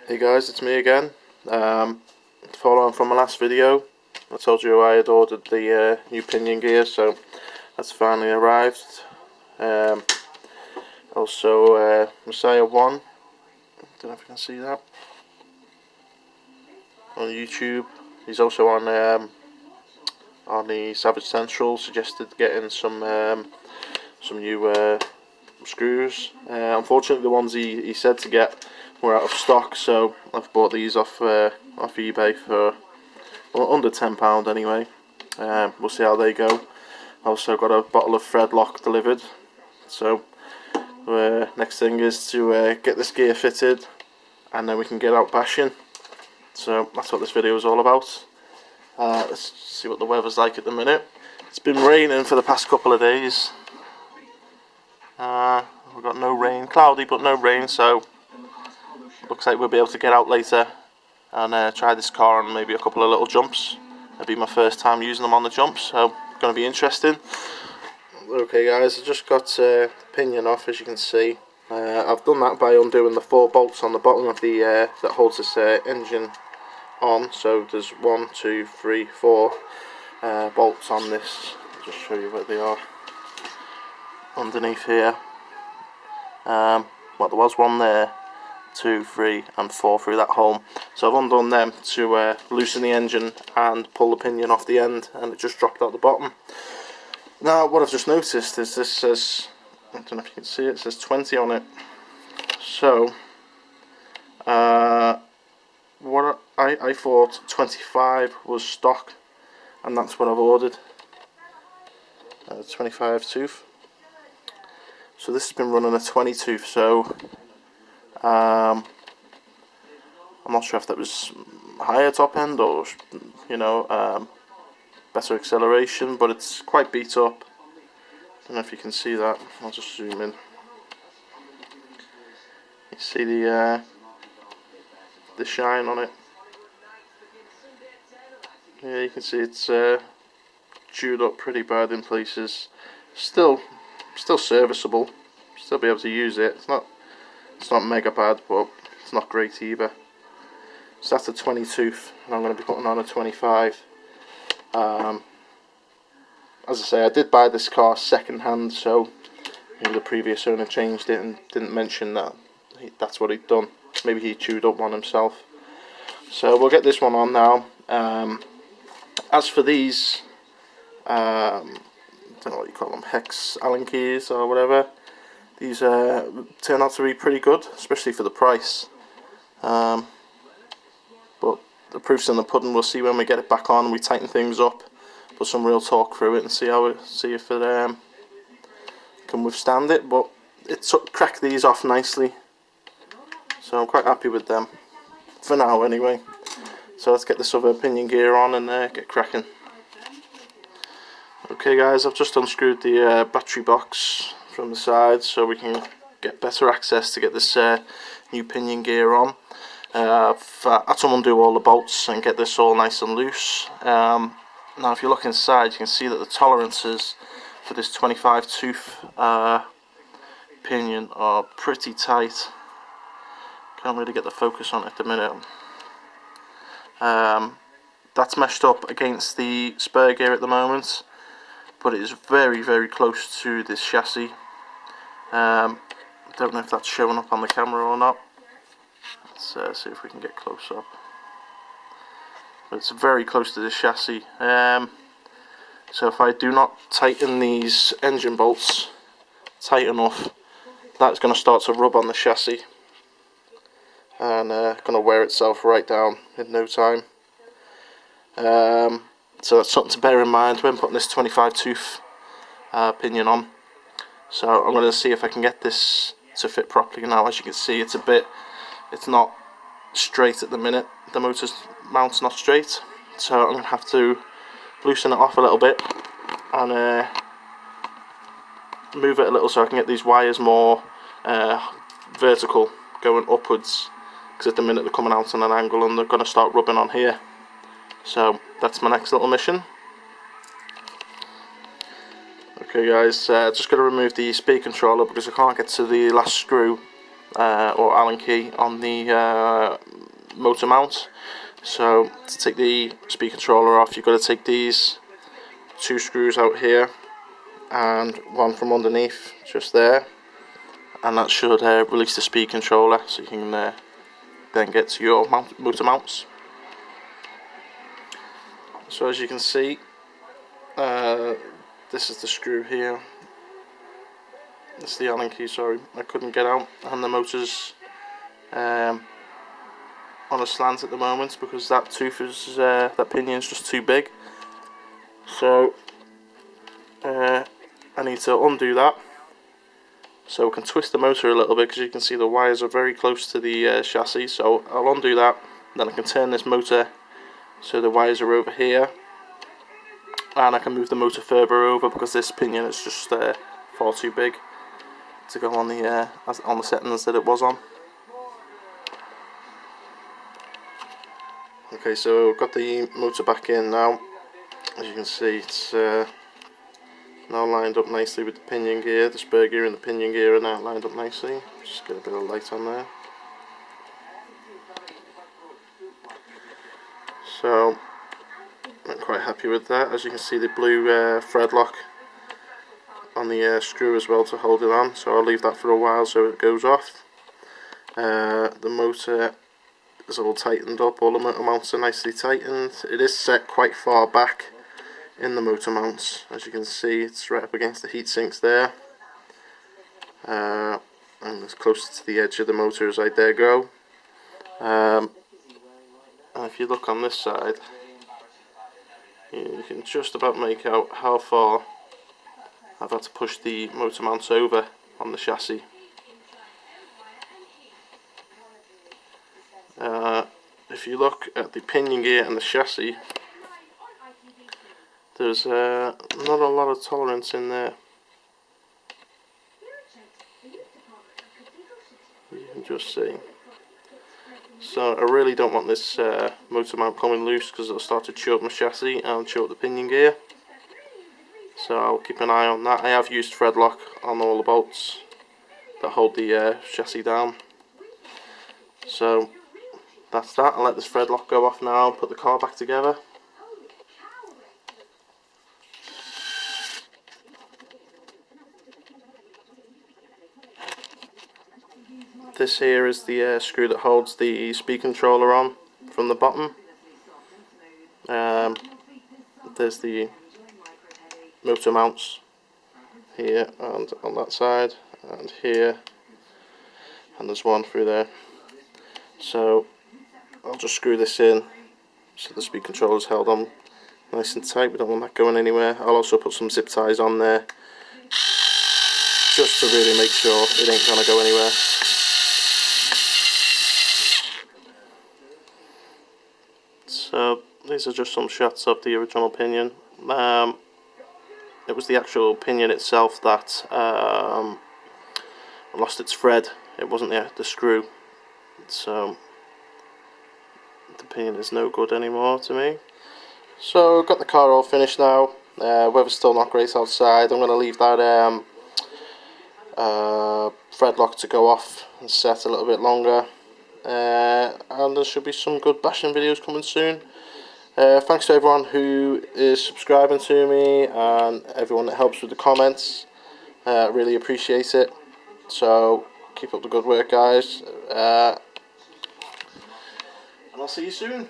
Hey guys, it's me again. Following from my last video, I told you I had ordered the new pinion gear, so that's finally arrived. Also, Messiah 1, don't know if you can see that, on YouTube. He's also on the Savage Central, suggested getting some new screws. Unfortunately, the ones he said to get were out of stock, so I've bought these off eBay for under £10 anyway. We'll see how they go. Also got a bottle of thread lock delivered, so next thing is to get this gear fitted, and then we can get out bashing. So that's what this video is all about. Let's see what the weather's like at the minute. It's been raining for the past couple of days. We've got no rain, cloudy but no rain, so looks like we'll be able to get out later and try this car on maybe a couple of little jumps. It'll be my first time using them on the jumps, so going to be interesting. Okay guys, I just got the pinion off, as you can see. I've done that by undoing the 4 bolts on the bottom of the that holds this engine on. So there's 1, 2, 3, 4 bolts on this. I'll just show you where they are underneath here. Well, there was 1 there, 2, 3 and 4 through that hole. So I've undone them to loosen the engine and pull the pinion off the end, and it just dropped out the bottom. Now what I've just noticed is this says, I don't know if you can see it says 20 on it. So what I thought 25 was stock, and that's what I've ordered. 25 tooth. So this has been running a 20 tooth, so I'm not sure if that was higher top end or, you know, better acceleration, but it's quite beat up. I don't know if you can see that. I'll just zoom in. You see the shine on it. Yeah, you can see it's chewed up pretty bad in places. Still serviceable. Still be able to use it. It's not mega bad, but it's not great either. So that's a 20 tooth, and I'm going to be putting on a 25. As I say, I did buy this car second hand, so maybe the previous owner changed it and didn't mention that that's what he'd done. Maybe he chewed up one himself. So we'll get this one on now. As for these, I don't know what you call them, hex Allen keys or whatever, these turn out to be pretty good, especially for the price. But the proof's in the pudding. We'll see when we get it back on and we tighten things up, put some real torque through it, and see if it can withstand it. But it cracked these off nicely, so I'm quite happy with them for now anyway. So let's get this other pinion gear on and get cracking. Okay guys, I've just unscrewed the battery box from the side so we can get better access to get this new pinion gear on. I've had to undo all the bolts and get this all nice and loose. Now if you look inside, you can see that the tolerances for this 25 tooth pinion are pretty tight. Can't really get the focus on it at the minute. That's meshed up against the spur gear at the moment, but it is very, very close to this chassis. Don't know if that's showing up on the camera or not. Let's see if we can get close up. But it's very close to this chassis. So if I do not tighten these engine bolts tight enough, that's going to start to rub on the chassis and going to wear itself right down in no time. So that's something to bear in mind when putting this 25 tooth pinion on. So I'm going to see if I can get this to fit properly now. As you can see, it's not straight at the minute. The motor's mount's not straight, so I'm going to have to loosen it off a little bit and move it a little so I can get these wires more vertical, going upwards, because at the minute they're coming out on an angle and they're going to start rubbing on here. So that's my next little mission. Okay guys, just going to remove the speed controller because I can't get to the last screw or Allen key on the motor mount. So to take the speed controller off, you've got to take these 2 screws out here and one from underneath just there, and that should release the speed controller so you can then get to your motor mounts. So as you can see, this is the screw here. This is the Allen key, sorry, I couldn't get out, and the motor's on a slant at the moment because that tooth is that pinion's just too big. So I need to undo that so we can twist the motor a little bit, because you can see the wires are very close to the chassis. So I'll undo that, then I can turn this motor so the wires are over here, and I can move the motor further over because this pinion is just far too big to go on the settings that it was on. Okay, so I've got the motor back in now. As you can see, it's now lined up nicely with the pinion gear. The spur gear and the pinion gear are now lined up nicely. Just get a bit of light on there. So I'm quite happy with that. As you can see, the blue thread lock on the screw as well to hold it on. So I'll leave that for a while so it goes off. The motor is all tightened up. All the motor mounts are nicely tightened. It is set quite far back in the motor mounts. As you can see, it's right up against the heat sinks there, and as close to the edge of the motor as I dare go. And if you look on this side, you can just about make out how far I've had to push the motor mounts over on the chassis. If you look at the pinion gear and the chassis, there's not a lot of tolerance in there. You can just see. So I really don't want this motor mount coming loose, because it'll start to chew up my chassis and chew up the pinion gear. So I'll keep an eye on that. I have used thread lock on all the bolts that hold the chassis down. So that's that. I'll let this thread lock go off now, put the car back together. This here is the screw that holds the speed controller on from the bottom. There's the motor mounts here and on that side and here, and there's one through there. So I'll just screw this in so the speed controller is held on nice and tight. We don't want that going anywhere. I'll also put some zip ties on there just to really make sure it ain't gonna go anywhere. So these are just some shots of the original pinion. It was the actual pinion itself that lost its thread. It wasn't the screw. So the pinion is no good anymore to me. So I've got the car all finished now. Weather's still not great outside. I'm going to leave that thread lock to go off and set a little bit longer. And there should be some good bashing videos coming soon. Thanks to everyone who is subscribing to me and everyone that helps with the comments. Really appreciate it. So keep up the good work, guys. And I'll see you soon.